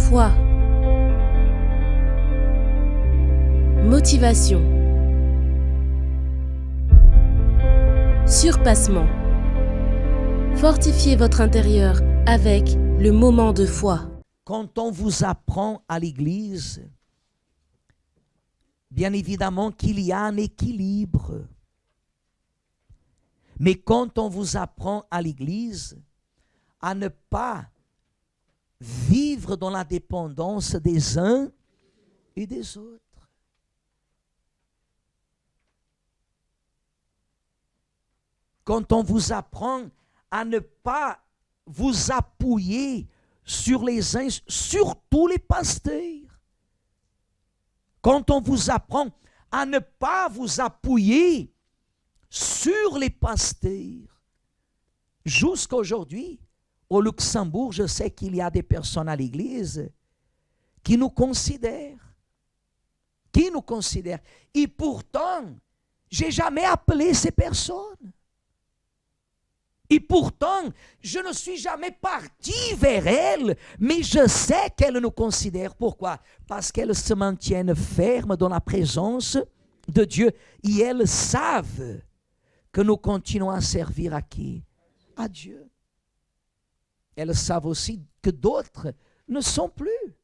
Foi. Motivation. Surpassement. Fortifiez votre intérieur avec le moment de foi. Quand on vous apprend à l'église, bien évidemment qu'il y a un équilibre. Mais quand on vous apprend à l'église à ne pas vivre dans la dépendance des uns et des autres. Quand on vous apprend à ne pas vous appuyer sur les uns, surtout les pasteurs. Quand on vous apprend à ne pas vous appuyer sur les pasteurs. Jusqu'à aujourd'hui, au Luxembourg, je sais qu'il y a des personnes à l'église qui nous considèrent. Et pourtant, je n'ai jamais appelé ces personnes. Et pourtant, je ne suis jamais parti vers elles, mais je sais qu'elles nous considèrent. Pourquoi? Parce qu'elles se maintiennent fermes dans la présence de Dieu. Et elles savent que nous continuons à servir à qui? À Dieu. Elles savent aussi que d'autres ne sont plus.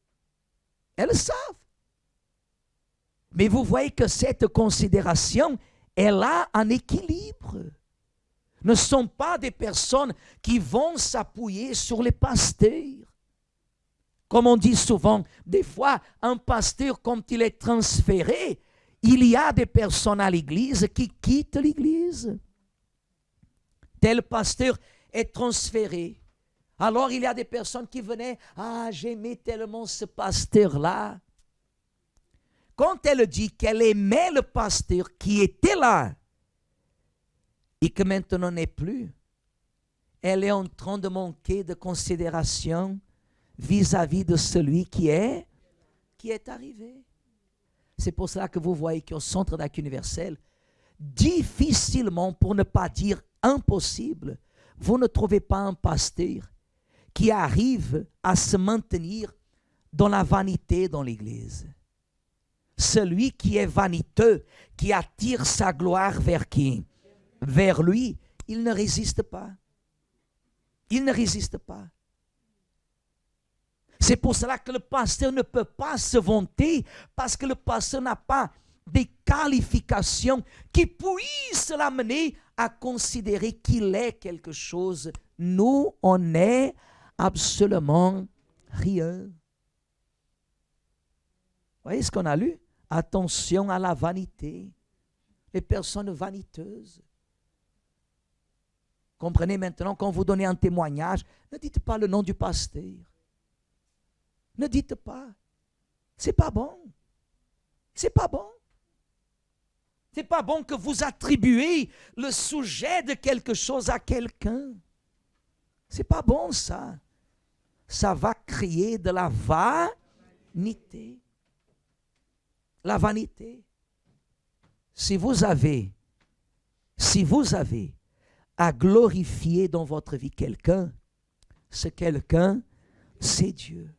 Elles savent. Mais vous voyez que cette considération, elle a un équilibre. Ne sont pas des personnes qui vont s'appuyer sur les pasteurs. Comme on dit souvent, des fois, un pasteur, quand il est transféré, il y a des personnes à l'église qui quittent l'église. Tel pasteur est transféré. Alors, il y a des personnes qui venaient, « Ah, j'aimais tellement ce pasteur-là. » Quand elle dit qu'elle aimait le pasteur qui était là, et que maintenant n'est plus, elle est en train de manquer de considération vis-à-vis de celui qui est arrivé. C'est pour cela que vous voyez qu'au Centre d'accueil universel, difficilement, pour ne pas dire impossible, vous ne trouvez pas un pasteur qui arrive à se maintenir dans la vanité dans l'Église. Celui qui est vaniteux, qui attire sa gloire vers qui? Vers lui, il ne résiste pas. Il ne résiste pas. C'est pour cela que le pasteur ne peut pas se vanter, parce que le pasteur n'a pas des qualifications qui puissent l'amener à considérer qu'il est quelque chose. Nous, on n'est absolument rien. Vous voyez ce qu'on a lu? Attention à la vanité. Les personnes vaniteuses. Comprenez maintenant, quand vous donnez un témoignage, ne dites pas le nom du pasteur. Ne dites pas. C'est pas bon. C'est pas bon. C'est pas bon que vous attribuez le sujet de quelque chose à quelqu'un. C'est pas bon ça. Ça va créer de la vanité. La vanité. Si vous avez à glorifier dans votre vie quelqu'un, ce quelqu'un, c'est Dieu.